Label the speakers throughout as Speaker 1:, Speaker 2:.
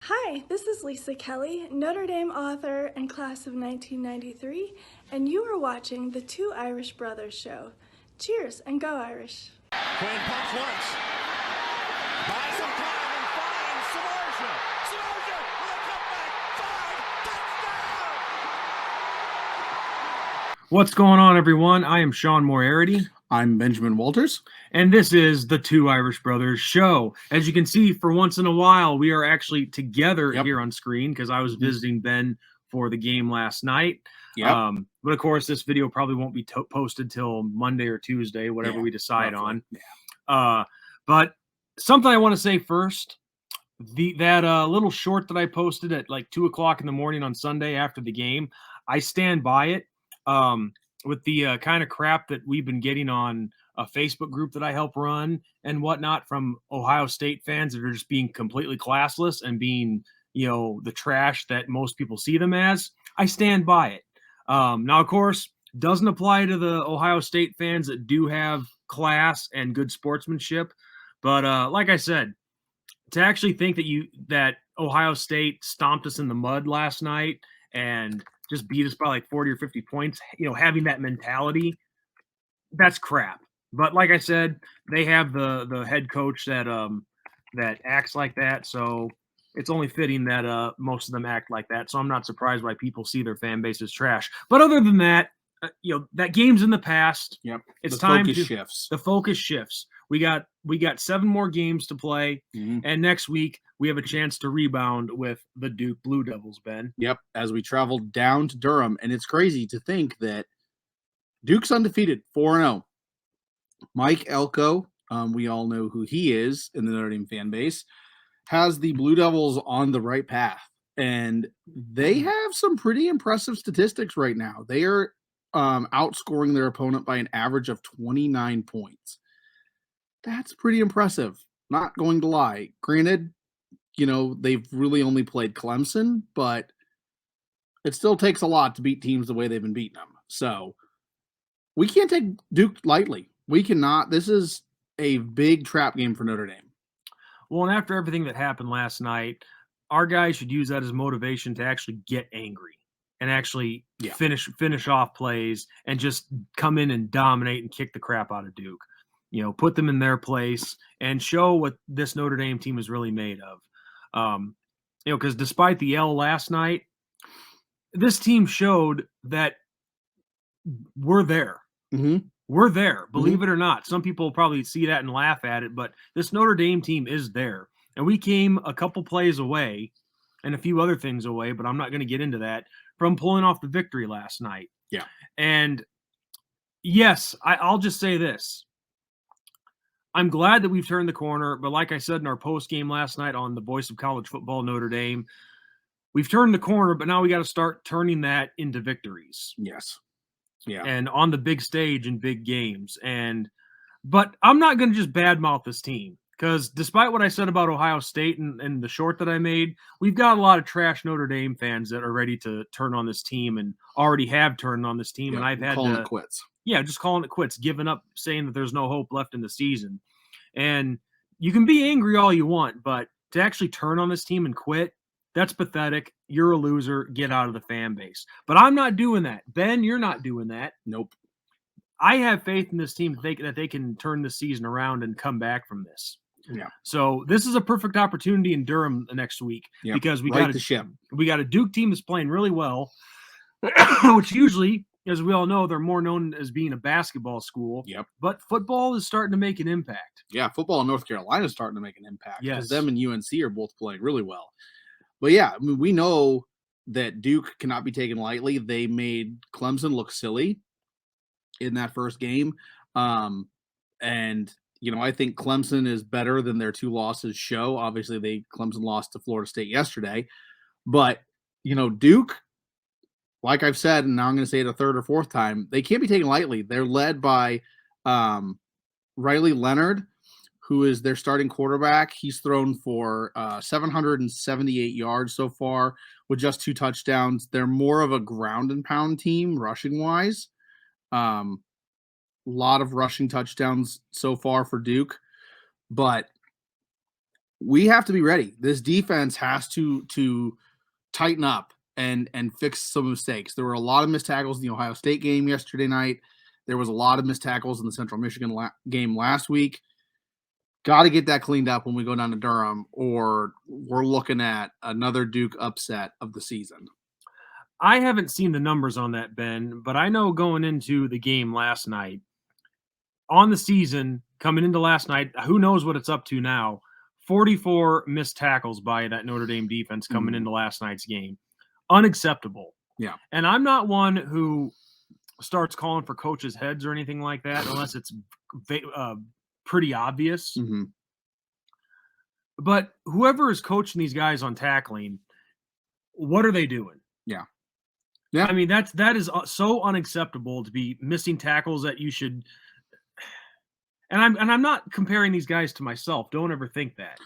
Speaker 1: Hi, this is Lisa Kelly, Notre Dame author and class of 1993, and you are watching the Two Irish Brothers show. Cheers and go Irish.
Speaker 2: Quinn pumps once. Buys some time and finds Samardzija. Samardzija with a cutback. 5. Touchdown!
Speaker 3: What's going on, everyone? I am Sean Moriarty.
Speaker 4: I'm Benjamin Walters.
Speaker 3: And this is the Two Irish Brothers show. As you can see, for once in a while, we are actually together here on screen because I was visiting Ben for the game last night.
Speaker 4: Yep.
Speaker 3: But of course, this video probably won't be posted till Monday or Tuesday, whatever we decide on. But something I want to say first, that little short that I posted at like 2 o'clock in the morning on Sunday after the game, I stand by it. With the kind of crap that we've been getting on a Facebook group that I help run and whatnot from Ohio State fans that are just being completely classless and being, the trash that most people see them as, I stand by it. Now, of course, doesn't apply to the Ohio State fans that do have class and good sportsmanship. But like I said, to actually think that Ohio State stomped us in the mud last night and just beat us by like 40 or 50 points, having that mentality, that's crap. But like I said, they have the head coach that acts like that, so it's only fitting that most of them act like that. So I'm not surprised why people see their fan base as trash. But other than that, that game's in the past.
Speaker 4: Yep.
Speaker 3: It's
Speaker 4: the
Speaker 3: time
Speaker 4: focus
Speaker 3: to
Speaker 4: shifts.
Speaker 3: The focus shifts. We got 7 more games to play, and next week we have a chance to rebound with the Duke Blue Devils, Ben.
Speaker 4: Yep, as we travel down to Durham, and it's crazy to think that Duke's undefeated, 4-0. Mike Elko, we all know who he is in the Notre Dame fan base, has the Blue Devils on the right path, and they have some pretty impressive statistics right now. They are outscoring their opponent by an average of 29 points. That's pretty impressive. Not going to lie. Granted, they've really only played Clemson, but it still takes a lot to beat teams the way they've been beating them. So we can't take Duke lightly. We cannot. This is a big trap game for Notre Dame.
Speaker 3: Well, and after everything that happened last night, our guys should use that as motivation to actually get angry and actually finish off plays and just come in and dominate and kick the crap out of Duke. Put them in their place and show what this Notre Dame team is really made of. Because despite the L last night, this team showed that we're there.
Speaker 4: Mm-hmm.
Speaker 3: We're there, believe it or not. Some people probably see that and laugh at it, but this Notre Dame team is there. And we came a couple plays away and a few other things away, but I'm not going to get into that, from pulling off the victory last night.
Speaker 4: Yeah.
Speaker 3: And yes, I'll just say this. I'm glad that we've turned the corner, but like I said in our post game last night on the Voice of College Football Notre Dame, we've turned the corner, but now we got to start turning that into victories.
Speaker 4: Yes. Yeah.
Speaker 3: And on the big stage in big games. But I'm not going to just badmouth this team, because despite what I said about Ohio State and the short that I made, we've got a lot of trash Notre Dame fans that are ready to turn on this team and already have turned on this team.
Speaker 4: Yeah,
Speaker 3: and I've had
Speaker 4: calling it quits.
Speaker 3: Yeah, just calling it quits, giving up, saying that there's no hope left in the season. And you can be angry all you want, but to actually turn on this team and quit, that's pathetic. You're a loser. Get out of the fan base. But I'm not doing that. Ben, you're not doing that.
Speaker 4: Nope.
Speaker 3: I have faith in this team that they can turn the season around and come back from this.
Speaker 4: Yeah.
Speaker 3: So this is a perfect opportunity in Durham next week, because we got a Duke team that's playing really well, which usually, as we all know, they're more known as being a basketball school.
Speaker 4: Yep.
Speaker 3: But football is starting to make an impact.
Speaker 4: Yeah, football in North Carolina is starting to make an impact.
Speaker 3: Yes.
Speaker 4: Because them and UNC are both playing really well. But yeah, I mean, we know that Duke cannot be taken lightly. They made Clemson look silly in that first game. And, I think Clemson is better than their 2 losses show. Obviously, Clemson lost to Florida State yesterday. But, Duke, like I've said, and now I'm going to say it a third or fourth time, they can't be taken lightly. They're led by Riley Leonard, who is their starting quarterback. He's thrown for 778 yards so far with just 2 touchdowns. They're more of a ground and pound team rushing-wise. A lot of rushing touchdowns so far for Duke. But we have to be ready. This defense has to tighten up and fix some mistakes. There were a lot of missed tackles in the Ohio State game yesterday night. There was a lot of missed tackles in the Central Michigan game last week. Got to get that cleaned up when we go down to Durham, or we're looking at another Duke upset of the season.
Speaker 3: I haven't seen the numbers on that, Ben, but I know going into the game last night, on the season, coming into last night, who knows what it's up to now, 44 missed tackles by that Notre Dame defense coming into last night's game. Unacceptable.
Speaker 4: Yeah.
Speaker 3: And I'm not one who starts calling for coaches' heads or anything like that unless it's pretty obvious.
Speaker 4: Mm-hmm.
Speaker 3: But whoever is coaching these guys on tackling, what are they doing?
Speaker 4: Yeah. Yeah.
Speaker 3: I mean, that is so unacceptable to be missing tackles that you should. And I'm not comparing these guys to myself. Don't ever think that.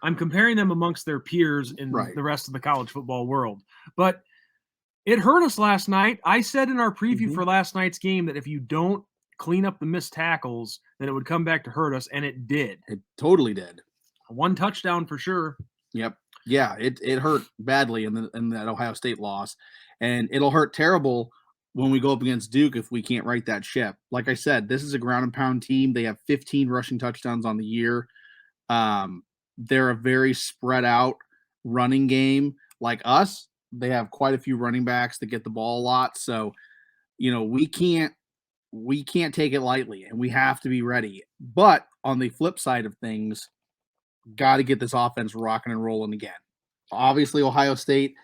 Speaker 3: I'm comparing them amongst their peers in the rest of the college football world. But it hurt us last night. I said in our preview for last night's game that if you don't clean up the missed tackles, then it would come back to hurt us, and it did.
Speaker 4: It totally did.
Speaker 3: One touchdown for sure.
Speaker 4: Yep. Yeah, it hurt badly in that Ohio State loss, and it'll hurt terrible when we go up against Duke if we can't right that ship. Like I said, this is a ground and pound team. They have 15 rushing touchdowns on the year. They're a very spread out running game like us. They have quite a few running backs that get the ball a lot. So, we can't take it lightly, and we have to be ready. But on the flip side of things, got to get this offense rocking and rolling again. Obviously, Ohio State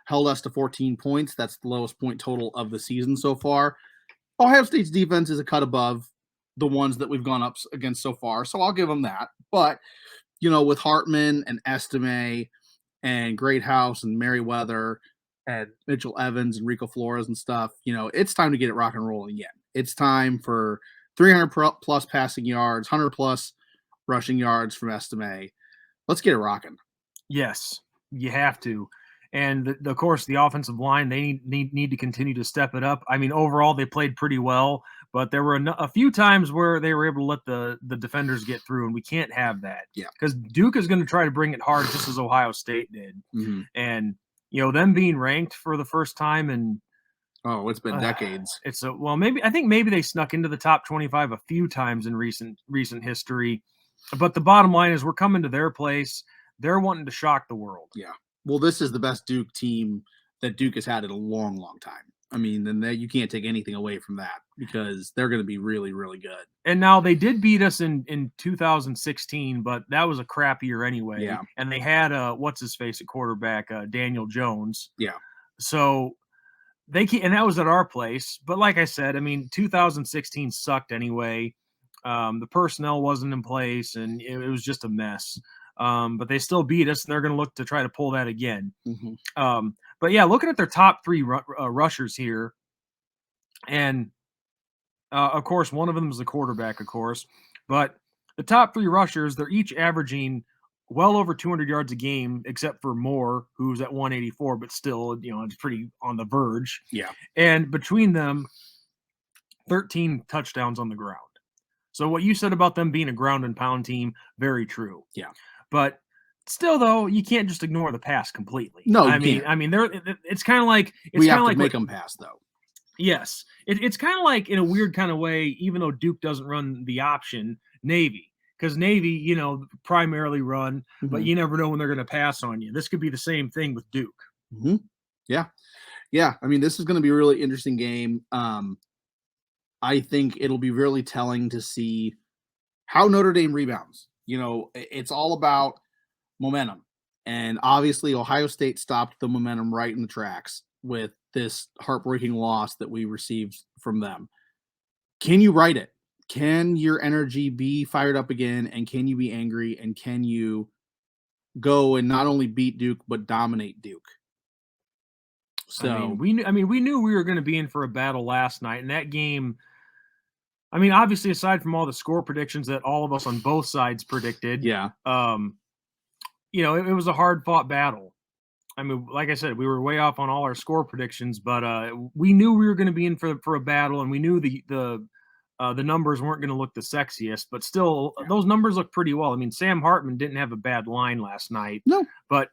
Speaker 4: held us to 14 points. That's the lowest point total of the season so far. Ohio State's defense is a cut above the ones that we've gone up against so far, so I'll give them that. But, with Hartman and Estime and Greathouse and Merriweather and Mitchell Evans and Rico Flores and stuff, it's time to get it rock and rolling again. It's time for 300 plus passing yards, 100 plus rushing yards from Estime. Let's get it rocking.
Speaker 3: Yes, you have to. And of course, the offensive line, they need to continue to step it up. I mean, overall, they played pretty well, but there were a few times where they were able to let the defenders get through, and we can't have that.
Speaker 4: Yeah.
Speaker 3: Because Duke is going to try to bring it hard just as Ohio State did.
Speaker 4: Mm-hmm.
Speaker 3: And, them being ranked for the first time in
Speaker 4: it's been decades.
Speaker 3: I think maybe they snuck into the top 25 a few times in recent history. But the bottom line is we're coming to their place. They're wanting to shock the world.
Speaker 4: Yeah. Well, this is the best Duke team that Duke has had in a long, long time. I mean, then you can't take anything away from that because they're going to be really, really good.
Speaker 3: And now they did beat us in 2016, but that was a crap year anyway.
Speaker 4: Yeah.
Speaker 3: And they had what's-his-face at quarterback, Daniel Jones.
Speaker 4: Yeah.
Speaker 3: So and that was at our place. But like I said, I mean, 2016 sucked anyway. The personnel wasn't in place, and it was just a mess. But they still beat us, and they're going to look to try to pull that again.
Speaker 4: Mm-hmm.
Speaker 3: But yeah, looking at their top three rushers here, and of course, one of them is the quarterback, of course. But the top three rushers, they're each averaging well over 200 yards a game, except for Moore, who's at 184, but still, it's pretty on the verge.
Speaker 4: Yeah.
Speaker 3: And between them, 13 touchdowns on the ground. So what you said about them being a ground and pound team, very true.
Speaker 4: Yeah.
Speaker 3: But still, though, you can't just ignore the pass completely.
Speaker 4: No,
Speaker 3: I mean, it's kind of like
Speaker 4: we have to make them pass, though.
Speaker 3: Yes, it's kind of like in a weird kind of way. Even though Duke doesn't run the option, Navy, because Navy, primarily run, but you never know when they're going to pass on you. This could be the same thing with Duke.
Speaker 4: Mm-hmm. Yeah, yeah. I mean, this is going to be a really interesting game. I think it'll be really telling to see how Notre Dame rebounds. It's all about momentum. And obviously, Ohio State stopped the momentum right in the tracks with this heartbreaking loss that we received from them. Can you right it? Can your energy be fired up again? And can you be angry? And can you go and not only beat Duke, but dominate Duke? So
Speaker 3: we knew we were going to be in for a battle last night, and that game. I mean, obviously, aside from all the score predictions that all of us on both sides predicted,
Speaker 4: yeah,
Speaker 3: it was a hard-fought battle. I mean, like I said, we were way off on all our score predictions, but we knew we were going to be in for a battle, and we knew the the numbers weren't going to look the sexiest, but still, those numbers look pretty well. I mean, Sam Hartman didn't have a bad line last night.
Speaker 4: No.
Speaker 3: But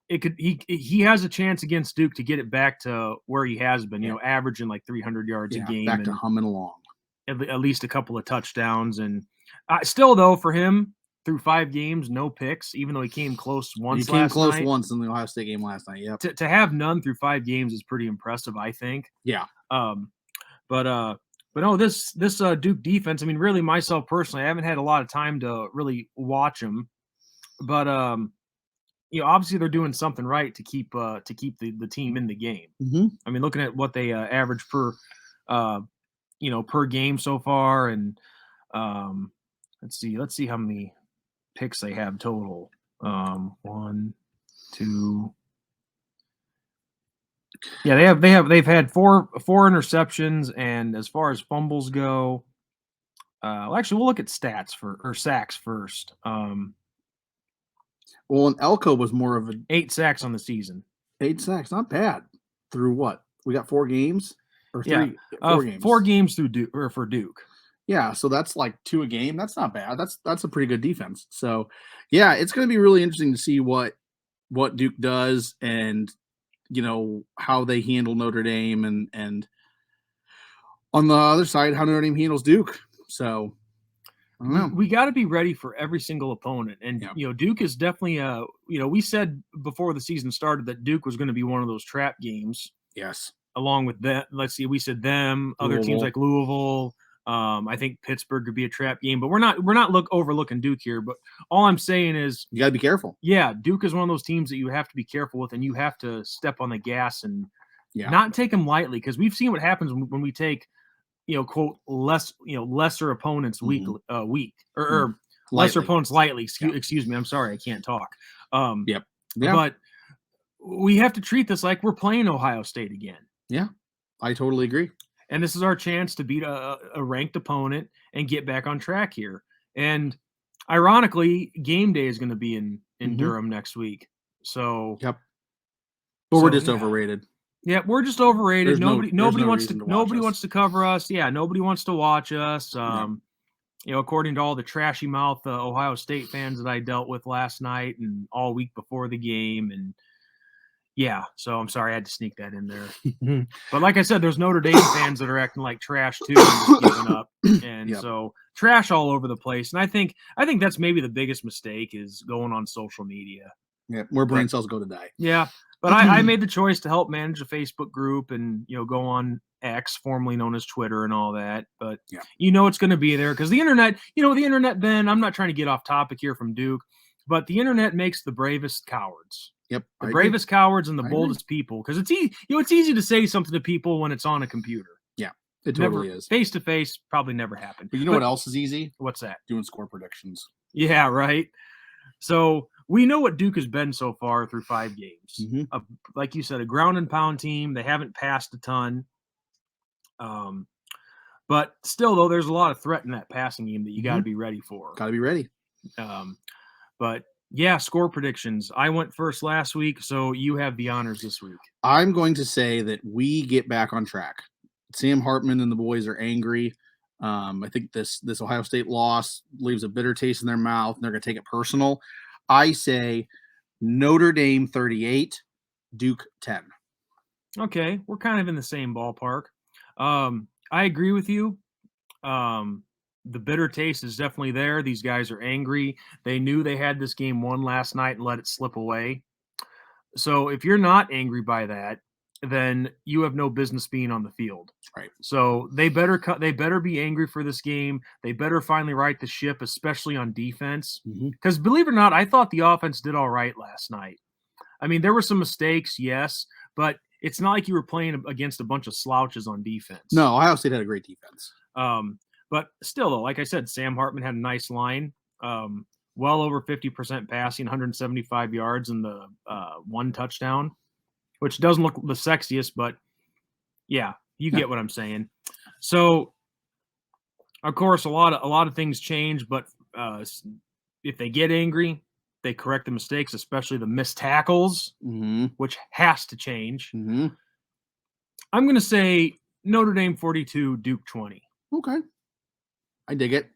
Speaker 3: he has a chance against Duke to get it back to where he has been, averaging like 300 yards a game.
Speaker 4: Back to humming along.
Speaker 3: At least a couple of touchdowns. And still, though, for him, through 5 games, no picks, even though he came close once last night. He came close
Speaker 4: once in the Ohio State game last night, yeah.
Speaker 3: To have none through 5 games is pretty impressive, I think.
Speaker 4: Yeah.
Speaker 3: But no, this Duke defense, I mean, really myself personally, I haven't had a lot of time to really watch them. But obviously they're doing something right to keep the team in the game.
Speaker 4: Mm-hmm.
Speaker 3: I mean, looking at what they average per game so far, and let's see how many picks they have total. 1, 2. Yeah, they've had four interceptions, and as far as fumbles go, actually we'll look at sacks first.
Speaker 4: Well, and Elko was more of
Speaker 3: 8 sacks on the season.
Speaker 4: 8 sacks, not bad. Through what? We got 4 games or 3? 4 games.
Speaker 3: 4 games through Duke or for Duke.
Speaker 4: Yeah, so that's like 2 a game. That's not bad. That's a pretty good defense. So, yeah, it's going to be really interesting to see what Duke does and how they handle Notre Dame and on the other side how Notre Dame handles Duke. So, I don't know.
Speaker 3: We got to be ready for every single opponent. And, Duke is definitely we said before the season started that Duke was going to be one of those trap games.
Speaker 4: Yes.
Speaker 3: Along with that, let's see, we said them, other teams like Louisville. I think Pittsburgh could be a trap game, but we're not overlooking Duke here. But all I'm saying is
Speaker 4: you got to be careful.
Speaker 3: Yeah, Duke is one of those teams that you have to be careful with, and you have to step on the gas and not take them lightly, because we've seen what happens when we take quote lesser opponents weak or lesser opponents lightly. Excuse me, I'm sorry, I can't talk.
Speaker 4: Yep.
Speaker 3: But we have to treat this like we're playing Ohio State again.
Speaker 4: Yeah, I totally agree.
Speaker 3: And this is our chance to beat a ranked opponent and get back on track here. And ironically, game day is going to be in Durham next week. So
Speaker 4: but we're just overrated.
Speaker 3: Yeah, we're just overrated.
Speaker 4: Nobody wants
Speaker 3: to cover us. Yeah, nobody wants to watch us. According to all the trashy mouth Ohio State fans that I dealt with last night and all week before the game, and so I'm sorry I had to sneak that in there. But like I said, there's Notre Dame fans that are acting like trash too, and just giving up, and so trash all over the place. And I think that's maybe the biggest mistake is going on social media.
Speaker 4: Yeah, where brain cells go to die.
Speaker 3: Yeah. But I made the choice to help manage a Facebook group and, go on X, formerly known as Twitter, and all that. But, it's going to be there because the internet, Ben, I'm not trying to get off topic here from Duke, but the internet makes the bravest cowards.
Speaker 4: Yep.
Speaker 3: The bravest cowards and the boldest people, because it's easy to say something to people when it's on a computer.
Speaker 4: Yeah, it totally is.
Speaker 3: Face to face probably never happened.
Speaker 4: But what else is easy?
Speaker 3: What's that?
Speaker 4: Doing score predictions.
Speaker 3: Yeah, right. So we know what Duke has been so far through 5 games.
Speaker 4: Mm-hmm.
Speaker 3: Like you said, a ground and pound team. They haven't passed a ton. But still, though, there's a lot of threat in that passing game that you got to be ready for.
Speaker 4: Got to be ready.
Speaker 3: But yeah, score predictions. I went first last week, so you have the honors this week.
Speaker 4: I'm going to say that we get back on track. Sam Hartman and the boys are angry. I think this Ohio State loss leaves a bitter taste in their mouth, and they're going to take it personal. I say Notre Dame 38, Duke 10.
Speaker 3: Okay, we're kind of in the same ballpark. I agree with you. The bitter taste is definitely there. These guys are angry. They knew they had this game won last night and let it slip away. So if you're not angry by that, then you have no business being on the field.
Speaker 4: Right.
Speaker 3: So they better be angry for this game. They better finally right the ship, especially on defense. Because believe it or not, I thought the offense did all right last night. I mean, there were some mistakes, yes, but it's not like you were playing against a bunch of slouches on defense.
Speaker 4: No, Ohio State had a great defense.
Speaker 3: But still, though, like I said, Sam Hartman had a nice line. Well over 50% passing, 175 yards, and the 1 touchdown, which doesn't look the sexiest, but yeah, you get what I'm saying. So, of course, a lot of things change, but if they get angry, they correct the mistakes, especially the missed tackles, which has to change. I'm going to say Notre Dame 42, Duke 20.
Speaker 4: Okay. I dig it.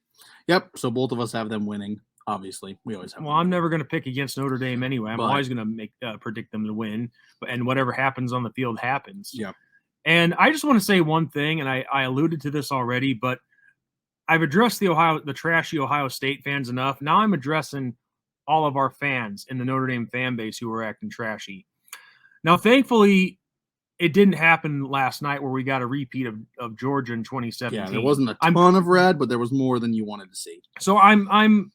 Speaker 4: Yep. So both of us have them winning. Obviously, we always have.
Speaker 3: Well, I'm never going to pick against Notre Dame anyway. I'm always going to make predict them to win, and whatever happens on the field happens.
Speaker 4: Yeah.
Speaker 3: And I just want to say one thing, and I alluded to this already, but I've addressed the trashy Ohio State fans enough. Now I'm addressing all of our fans in the Notre Dame fan base who are acting trashy. Now, thankfully, it didn't happen last night where we got a repeat of Georgia in 2017.
Speaker 4: Yeah, there wasn't a ton of red, but there was more than you wanted to see.
Speaker 3: So I'm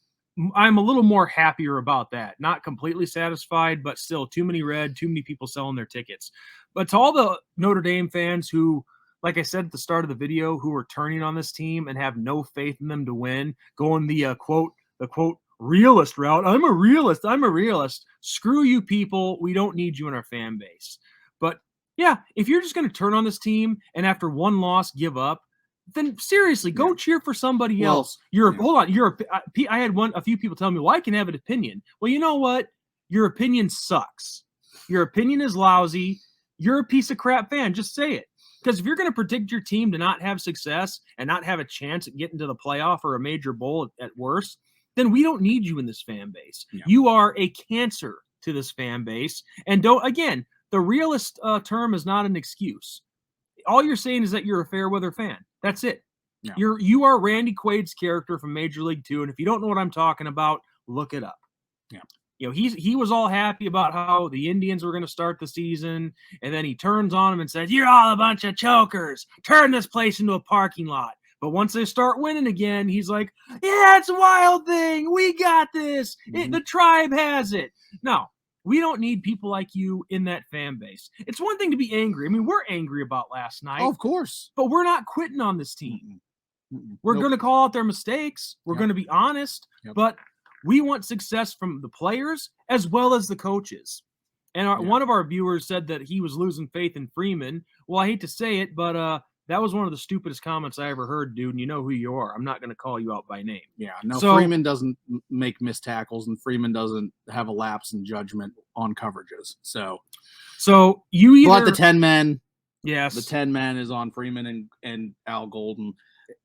Speaker 3: a little more happier about that. Not completely satisfied, but still too many red, too many people selling their tickets. But to all the Notre Dame fans who, like I said at the start of the video, who are turning on this team and have no faith in them to win, going the quote realist route. I'm a realist. Screw you people. We don't need you in our fan base. But yeah, if you're just going to turn on this team and after one loss give up, then seriously, go cheer for somebody else. Hold on. I had a few people tell me, well, I can have an opinion. Well, you know what? Your opinion sucks. Your opinion is lousy. You're a piece of crap fan. Just say it. Because if you're going to predict your team to not have success and not have a chance at getting to the playoff or a major bowl at worst, then we don't need you in this fan base. Yeah. You are a cancer to this fan base. And the realist term is not an excuse. All you're saying is that you're a fair weather fan. That's it. Yeah. You are Randy Quaid's character from Major League 2, and if you don't know what I'm talking about, look it up.
Speaker 4: Yeah.
Speaker 3: You know, he was all happy about how the Indians were going to start the season, and then he turns on them and says, "You're all a bunch of chokers. Turn this place into a parking lot." But once they start winning again, he's like, "Yeah, it's a wild thing. We got this. Mm-hmm. The tribe has it." No. We don't need people like you in that fan base. It's one thing to be angry. I mean, we're angry about last night.
Speaker 4: Oh, of course.
Speaker 3: But we're not quitting on this team. We're going to call out their mistakes. We're going to be honest. But we want success from the players as well as the coaches. And one of our viewers said that he was losing faith in Freeman. Well, I hate to say it, but that was one of the stupidest comments I ever heard, dude. And you know who you are. I'm not going to call you out by name.
Speaker 4: Yeah, no, Freeman doesn't make missed tackles, and Freeman doesn't have a lapse in judgment on coverages. So
Speaker 3: you either...
Speaker 4: But the 10 men.
Speaker 3: Yes.
Speaker 4: The 10 men is on Freeman and Al Golden.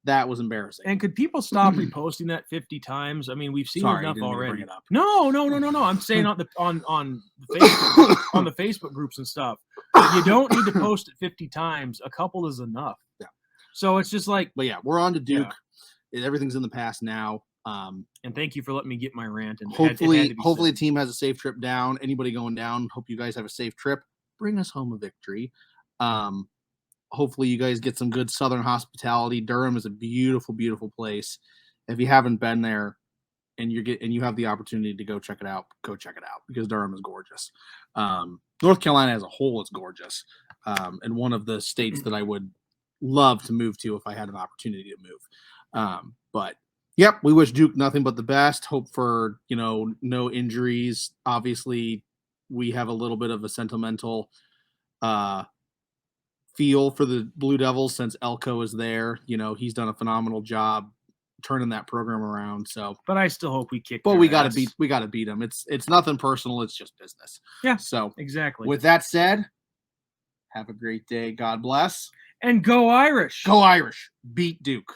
Speaker 4: That was embarrassing.
Speaker 3: And could people stop reposting that 50 times? I mean, we've seen enough already.
Speaker 4: Bring it up.
Speaker 3: No. I'm saying on the Facebook, on the Facebook groups and stuff. You don't need to post it 50 times. A couple is enough.
Speaker 4: Yeah.
Speaker 3: So it's just like,
Speaker 4: but yeah, we're on to Duke. Yeah. Everything's in the past now.
Speaker 3: And thank you for letting me get my rant. And
Speaker 4: hopefully the team has a safe trip down. Anybody going down, hope you guys have a safe trip. Bring us home a victory. Hopefully you guys get some good Southern hospitality. Durham is a beautiful, beautiful place. If you haven't been there and you have the opportunity to go check it out, because Durham is gorgeous. North Carolina as a whole is gorgeous. And one of the states that I would love to move to if I had an opportunity to move. But yep, we wish Duke nothing but the best. Hope for, no injuries. Obviously, we have a little bit of a sentimental feel for the Blue Devils since Elko is there. He's done a phenomenal job turning that program around. So,
Speaker 3: but I still hope we kick.
Speaker 4: But we got to beat them. It's nothing personal. It's just business.
Speaker 3: Yeah.
Speaker 4: So
Speaker 3: exactly.
Speaker 4: With that said, have a great day. God bless.
Speaker 3: And go Irish.
Speaker 4: Go Irish. Beat Duke.